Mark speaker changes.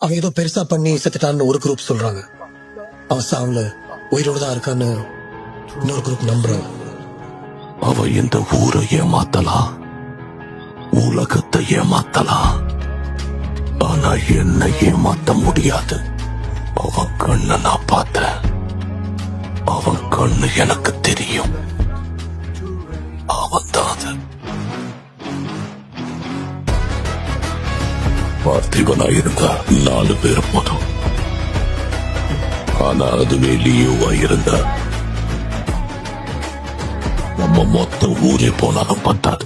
Speaker 1: அவன் ஏதோ பெருசா பண்ணி செத்துட்டான்னு ஒரு குரூப் சொல்றாங்க. அவன் சாவுல உயிரோட தான் இருக்கான்னு இன்னொரு குரூப் நம்புறாங்க.
Speaker 2: அவ இந்த ஊரை ஏமாத்தலாம், உலகத்தை ஏமாத்தலாம், ஆனா என்ன ஏமாத்த முடியாது. அவன் கண்ணை நான் பார்த்தேன், அவன் கண்ணு எனக்கு தெரியும். அவன் தான் அது. பார்த்திபனா இருந்தா 4 பேர் போதும். ஆனா அதுவே லியோவா இருந்தா நம்ம மொத்த ஊரே போனாலும் பத்தாது.